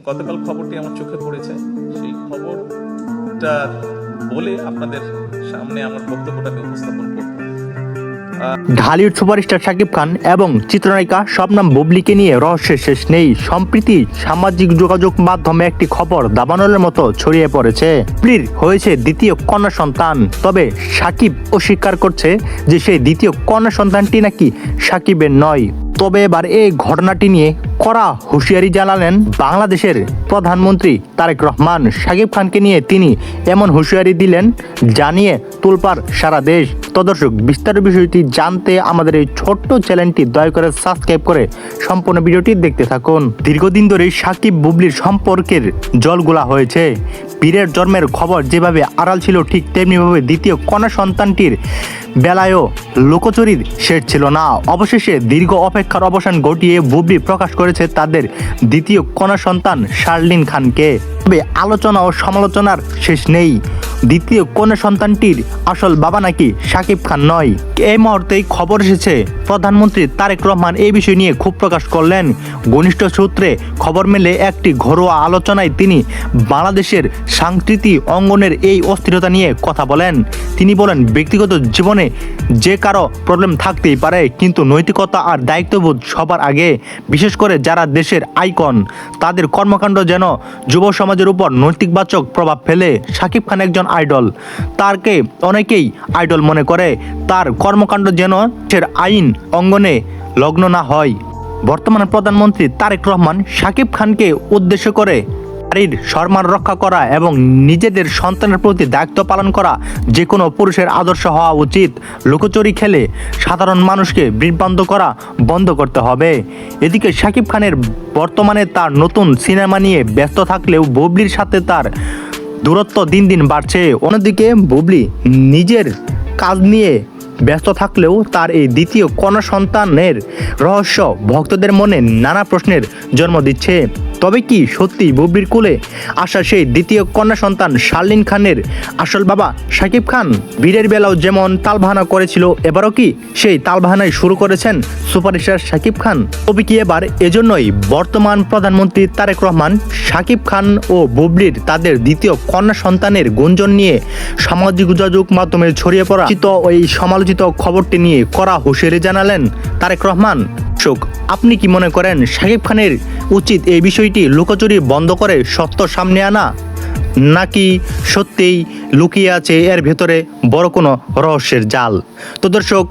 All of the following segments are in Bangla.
গতকাল খবরটি আমার চোখে পড়েছে, সেই খবরটা বলে আপনাদের সামনে আমার বক্তব্যটাকে উপস্থাপন করব। ঢালিউড সুপারস্টার শাকিব খান এবং চিত্রনায়িকা শবনম বুবলিকে নিয়ে রহস্যের শেষ নেই। সম্প্রতি সামাজিক যোগাযোগ মাধ্যমে একটি খবর দাবানলের মতো ছড়িয়ে পড়েছে। বুবলির হয়েছে দ্বিতীয় কন্যা সন্তান, তবে শাকিব অস্বীকার করছে যে সেই দ্বিতীয় কন্যা সন্তানটি নাকি শাকিবের নয়। তবে এবার এই ঘটনাটি নিয়ে কড়া হুঁশিয়ারি জানালেন বাংলাদেশের প্রধানমন্ত্রী তারেক রহমান। শাকিব খানকে নিয়ে তিনি এমন হুঁশিয়ারি দিলেন জানিয়ে তোলপাড় সারা দেশ। তো দর্শক, বিস্তারিত বিষয়টি জানতে আমাদের এই ছোট্ট চ্যানেলটি দয়া করে সাবস্ক্রাইব করে সম্পূর্ণ ভিডিওটি দেখতে থাকুন। দীর্ঘদিন ধরে শাকিব বুবলির সম্পর্কের জলগুলা হয়েছে। বীরের জন্মের খবর যেভাবে আড়াল ছিল, ঠিক তেমনিভাবে দ্বিতীয় কন্যা সন্তানটির বেলায়ও লোকচুরির শেষ ছিল না। অবশেষে দীর্ঘ অপেক্ষার অবসান ঘটিয়ে বুবলি প্রকাশ করেছে তাদের দ্বিতীয় কন্যা সন্তান শার্লিন খানকে। তবে আলোচনা ও সমালোচনার শেষ নেই। দ্বিতীয় কন্যা সন্তানটির আসল বাবা নাকি শাকিব খান নয়। এই মুহূর্তেই খবর এসেছে প্রধানমন্ত্রী তারেক রহমান এই বিষয় নিয়ে ক্ষোভ প্রকাশ করলেন। ঘনিষ্ঠ সূত্রে খবর মেলে একটি ঘরোয়া আলোচনায় তিনি বাংলাদেশের সাংস্কৃতিক অঙ্গনের এই অস্থিরতা নিয়ে কথা বলেন। তিনি বলেন, ব্যক্তিগত জীবনে যে কারো প্রবলেম থাকতেই পারে, কিন্তু নৈতিকতা আর দায়িত্ববোধ সবার আগে। বিশেষ করে যারা দেশের আইকন, তাদের কর্মকাণ্ড যেন যুব সমাজের উপর নৈতিকবাচক প্রভাব ফেলে। শাকিব খান একজন আইডল, তারকে অনেকেই আইডল মনে করে। তার কর্মকাণ্ড যেন দেশের আইন অঙ্গনে লগ্ন না হয়। বর্তমানে প্রধানমন্ত্রী তারেক রহমান শাকিব খানকে উদ্দেশ্য করে নারীর সম্মান রক্ষা করা এবং নিজেদের সন্তানের প্রতি দায়িত্ব পালন করা যে কোনো পুরুষের আদর্শ হওয়া উচিত। লুকোচুরি খেলে সাধারণ মানুষকে বিভ্রান্ত করা বন্ধ করতে হবে। এদিকে শাকিব খানের বর্তমানে তার নতুন সিনেমা নিয়ে ব্যস্ত থাকলেও বুবলির সাথে তার দূরত্ব দিন দিন বাড়ছে। অন্যদিকে বুবলি নিজের কাজ নিয়ে ব্যস্ত থাকলেও তার এই দ্বিতীয় কন্যা সন্তানের রহস্য ভক্তদের মনে নানা প্রশ্নের জন্ম দিচ্ছে। তবে কি সত্যি বুবলির কোলে আসা সেই দ্বিতীয় কন্যা সন্তান শার্লিন খানের আসল বাবা শাকিব খান? বীরের বেলাও যেমন তালবাহানা করেছিল, এবারও কি সেই তালবাহানাই শুরু করেছেন সুপারস্টার শাকিব খান? তবে কি এবার এজন্যই বর্তমান প্রধানমন্ত্রী তারেক রহমান শাকিব খান ও বুবলির তাদের দ্বিতীয় কন্যা সন্তানের গুঞ্জন নিয়ে সামাজিক যোগাযোগ মাধ্যমে ছড়িয়ে পড়া ওই সমালোচিত খবরটি নিয়ে কড়া হুঁশিয়ারি জানালেন তারেক রহমান। আপনি কি মনে করেন শাকিব খানের উচিত এই বিষয়টি লুকোচুরি বন্ধ করে সত্য সামনে আনা, নাকি সত্যিই লুকিয়ে আছে এর ভেতরে বড় কোনো রহস্যের জাল? তো দর্শক,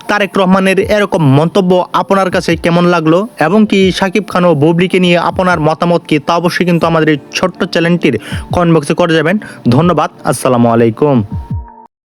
তারেক রহমানের এরকম মন্তব্য আপনার কাছে কেমন লাগলো এবং কি শাকিব খান ও বুবলিকে নিয়ে আপনার মতামত কি, তা অবশ্যই কিন্তু আমাদের এই ছোট্ট চ্যানেলটির কমেন্ট বক্সে করে যাবেন। ধন্যবাদ। আসসালামু আলাইকুম।